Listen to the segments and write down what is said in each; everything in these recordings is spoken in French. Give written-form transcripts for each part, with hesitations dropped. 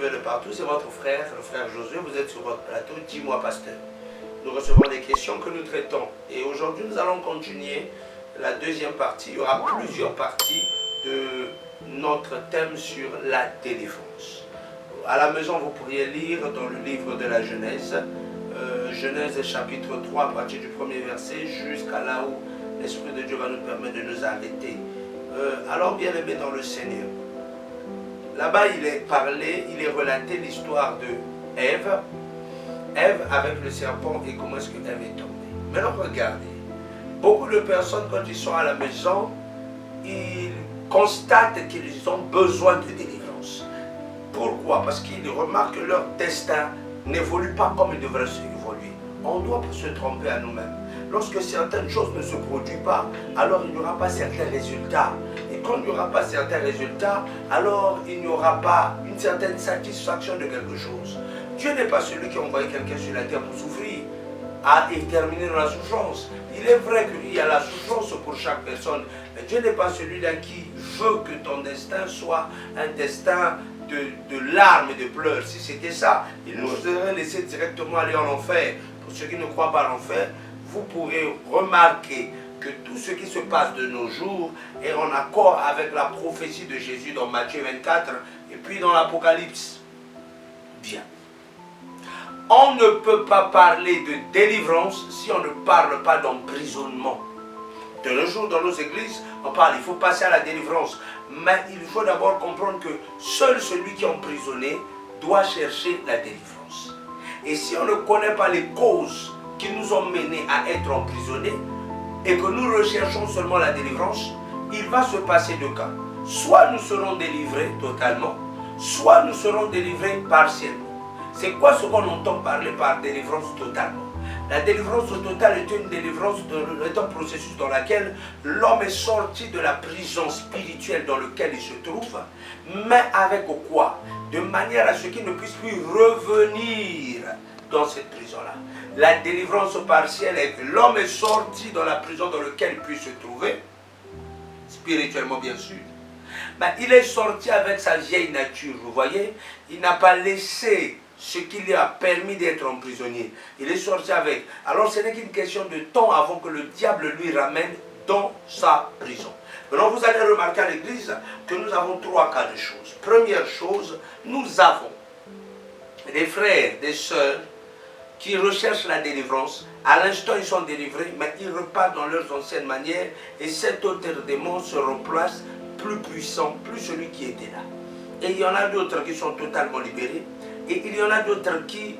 suivez de partout, c'est votre frère, le frère Josué, vous êtes sur votre plateau, dis-moi pasteur. Nous recevons des questions que nous traitons. Et aujourd'hui, nous allons continuer la deuxième partie. Il y aura plusieurs parties de notre thème sur la délivrance. À la maison, vous pourriez lire dans le livre de la Genèse, Genèse chapitre 3, à partir du premier verset, jusqu'à là où l'Esprit de Dieu va nous permettre de nous arrêter. Alors, bien aimé dans le Seigneur, là-bas, il est parlé, il est relaté l'histoire de Ève avec le serpent et comment est-ce que Ève est tombée. Maintenant, regardez, beaucoup de personnes, quand ils sont à la maison, ils constatent qu'ils ont besoin de délivrance. Pourquoi? Parce qu'ils remarquent que leur destin n'évolue pas comme il devrait évoluer. On ne doit pas se tromper à nous-mêmes. Lorsque certaines choses ne se produisent pas, alors il n'y aura pas certains résultats. Et quand il n'y aura pas certains résultats, alors il n'y aura pas une certaine satisfaction de quelque chose. Dieu n'est pas celui qui a envoyé quelqu'un sur la terre pour souffrir et terminer dans la souffrance. Il est vrai qu'il y a la souffrance pour chaque personne, mais Dieu n'est pas celui-là qui veut que ton destin soit un destin de larmes et de pleurs. Si c'était ça, il nous aurait laissé directement aller en enfer. Pour ceux qui ne croient pas à l'enfer, vous pourrez remarquer que tout ce qui se passe de nos jours est en accord avec la prophétie de Jésus dans Matthieu 24 et puis dans l'Apocalypse. Bien. On ne peut pas parler de délivrance si on ne parle pas d'emprisonnement. De nos jours, dans nos églises, on parle, il faut passer à la délivrance. Mais il faut d'abord comprendre que seul celui qui est emprisonné doit chercher la délivrance. Et si on ne connaît pas les causes qui nous ont menés à être emprisonnés et que nous recherchons seulement la délivrance, il va se passer deux cas. Soit nous serons délivrés totalement, soit nous serons délivrés partiellement. C'est quoi ce qu'on entend parler par délivrance totalement? La délivrance totale est une délivrance, est un processus dans lequel l'homme est sorti de la prison spirituelle dans laquelle il se trouve, mais avec quoi? De manière à ce qu'il ne puisse plus revenir dans cette prison-là. La délivrance partielle est que l'homme est sorti de la prison dans laquelle il puisse se trouver, spirituellement bien sûr, mais il est sorti avec sa vieille nature, vous voyez, il n'a pas laissé ce qui lui a permis d'être emprisonné. Il est sorti avec. Alors ce n'est qu'une question de temps avant que le diable lui ramène dans sa prison. Maintenant vous allez remarquer à l'église que nous avons trois cas de choses. Première chose, nous avons des frères, des sœurs qui recherchent la délivrance. À l'instant ils sont délivrés, mais ils repartent dans leurs anciennes manières et cet autre démon se remplace plus puissant, plus celui qui était là. Et il y en a d'autres qui sont totalement libérés. Et il y en a d'autres qui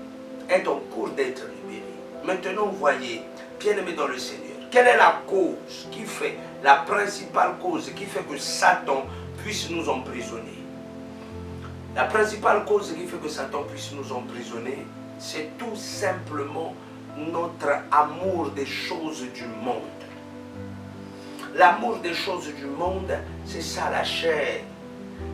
est en cours d'être libérés. Maintenant, vous voyez, bien-aimés dans le Seigneur, quelle est la cause qui fait, la principale cause qui fait que Satan puisse nous emprisonner? La principale cause qui fait que Satan puisse nous emprisonner, c'est tout simplement notre amour des choses du monde. L'amour des choses du monde, c'est ça la chair.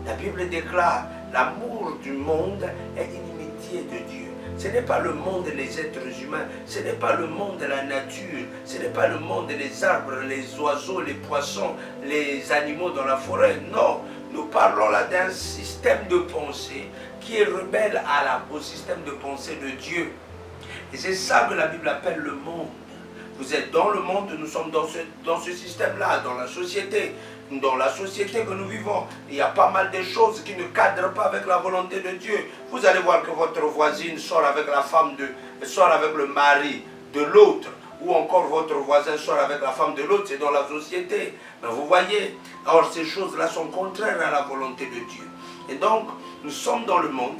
La Bible déclare, l'amour du monde est inimitié de Dieu. Ce n'est pas le monde des êtres humains, ce n'est pas le monde de la nature, ce n'est pas le monde des arbres, les oiseaux, les poissons, les animaux dans la forêt. Non, nous parlons là d'un système de pensée qui est rebelle au système de pensée de Dieu. Et c'est ça que la Bible appelle le monde. Vous êtes dans le monde, nous sommes dans ce système-là, dans la société. Dans la société que nous vivons, il y a pas mal de choses qui ne cadrent pas avec la volonté de Dieu. Vous allez voir que votre voisine sort avec la femme sort avec le mari de l'autre, ou encore votre voisin sort avec la femme de l'autre, c'est dans la société. Mais vous voyez, or ces choses-là sont contraires à la volonté de Dieu. Et donc, nous sommes dans le monde,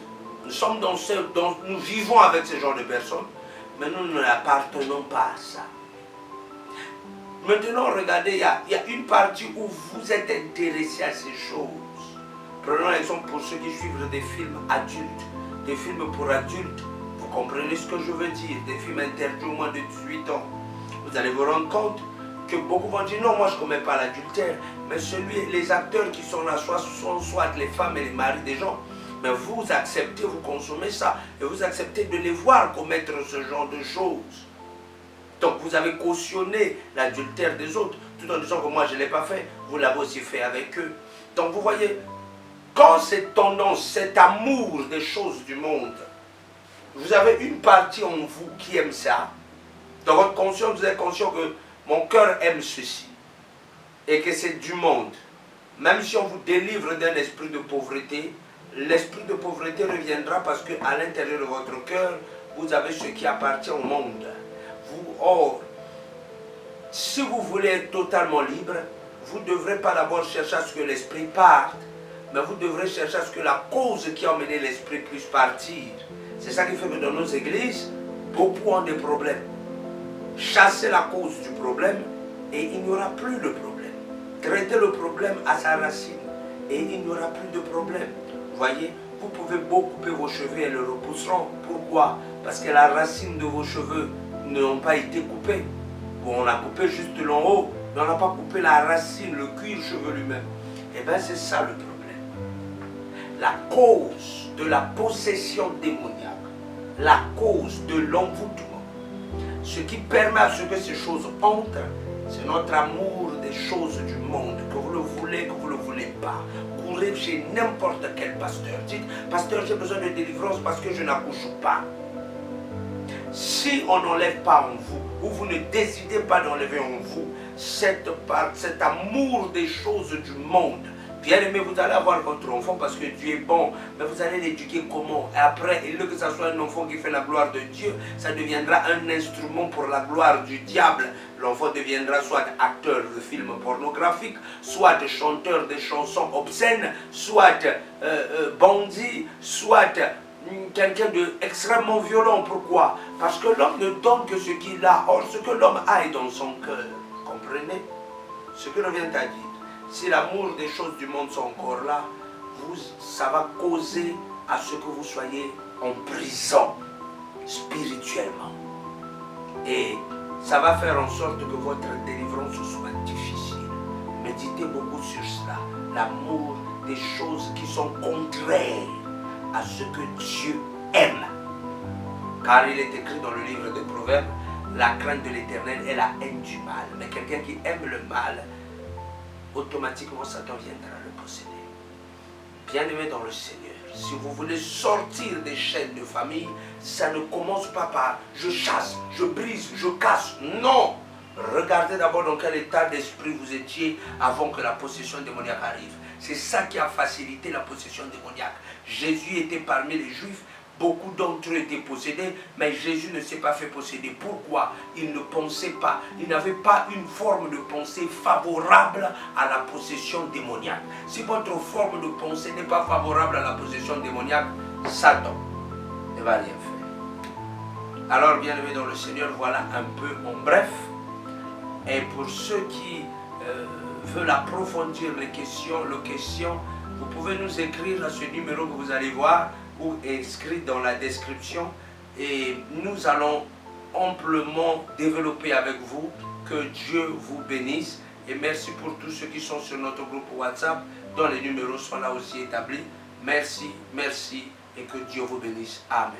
nous vivons avec ce genre de personnes, mais nous n'appartenons pas à ça. Maintenant, regardez, il y a une partie où vous êtes intéressé à ces choses. Prenons l'exemple pour ceux qui suivent des films adultes, des films pour adultes. Vous comprenez ce que je veux dire, des films interdits au moins de 18 ans. Vous allez vous rendre compte que beaucoup vont dire, non, moi je ne commets pas l'adultère, mais les acteurs qui sont là, sont soit les femmes et les maris des gens, mais vous acceptez, vous consommez ça, et vous acceptez de les voir commettre ce genre de choses. Donc vous avez cautionné l'adultère des autres, tout en disant que moi je ne l'ai pas fait, vous l'avez aussi fait avec eux. Donc vous voyez, quand cette tendance, cet amour des choses du monde, vous avez une partie en vous qui aime ça, dans votre conscience, vous êtes conscient que mon cœur aime ceci, et que c'est du monde. Même si on vous délivre d'un esprit de pauvreté, l'esprit de pauvreté reviendra parce qu'à l'intérieur de votre cœur, vous avez ce qui appartient au monde. Or, si vous voulez être totalement libre, vous ne devrez pas d'abord chercher à ce que l'esprit parte, mais vous devrez chercher à ce que la cause qui a emmené l'esprit puisse partir. C'est ça qui fait que dans nos églises, beaucoup ont des problèmes. Chassez la cause du problème et il n'y aura plus de problème. Traitez le problème à sa racine et il n'y aura plus de problème. Vous voyez, vous pouvez beau couper vos cheveux et le repousseront. Pourquoi? Parce que la racine de vos cheveux n'ont pas été coupée. Bon, on a coupé juste l'en haut, mais on n'a pas coupé la racine, le cuir chevelu lui-même. Eh bien, c'est ça le problème. La cause de la possession démoniaque, la cause de l'envoûtement, ce qui permet à ce que ces choses entrent, c'est notre amour des choses du monde, que vous le voulez, que vous ne le voulez pas. Courez chez n'importe quel pasteur. Dites, pasteur, j'ai besoin de délivrance parce que je n'accouche pas. Si on n'enlève pas en vous, ou vous ne décidez pas d'enlever en vous cet amour des choses du monde, bien aimé, vous allez avoir votre enfant parce que Dieu est bon, mais vous allez l'éduquer comment? Et après, il veut que ce soit un enfant qui fait la gloire de Dieu, ça deviendra un instrument pour la gloire du diable. L'enfant deviendra soit acteur de films pornographiques, soit chanteur de chansons obscènes, soit bandit, soit quelqu'un d'extrêmement violent. Pourquoi? Parce que l'homme ne donne que ce qu'il a. Or, ce que l'homme a est dans son cœur. Comprenez? Ce que l'on vient à dire. Si l'amour des choses du monde sont encore là, ça va causer à ce que vous soyez en prison spirituellement. Et ça va faire en sorte que votre délivrance soit difficile. Méditez beaucoup sur cela. L'amour des choses qui sont contraires à ce que Dieu aime. Car il est écrit dans le livre des Proverbes, la crainte de l'Éternel est la haine du mal. Mais quelqu'un qui aime le mal, automatiquement Satan viendra le posséder. Bien-aimé dans le Seigneur, si vous voulez sortir des chaînes de famille, ça ne commence pas par je chasse, je brise, je casse. Non! Regardez d'abord dans quel état d'esprit vous étiez avant que la possession démoniaque arrive. C'est ça qui a facilité la possession démoniaque. Jésus était parmi les Juifs, beaucoup d'entre eux étaient possédés, mais Jésus ne s'est pas fait posséder. Pourquoi? Il ne pensait pas, il n'avait pas une forme de pensée favorable à la possession démoniaque. Si votre forme de pensée n'est pas favorable à la possession démoniaque, Satan ne va rien faire. Alors, bien-aimés dans le Seigneur, voilà un peu en bref. Et pour ceux qui veulent approfondir les questions, vous pouvez nous écrire à ce numéro que vous allez voir ou inscrit dans la description et nous allons amplement développer avec vous. Que Dieu vous bénisse et merci pour tous ceux qui sont sur notre groupe WhatsApp dont les numéros sont là aussi établis. Merci, merci et que Dieu vous bénisse. Amen.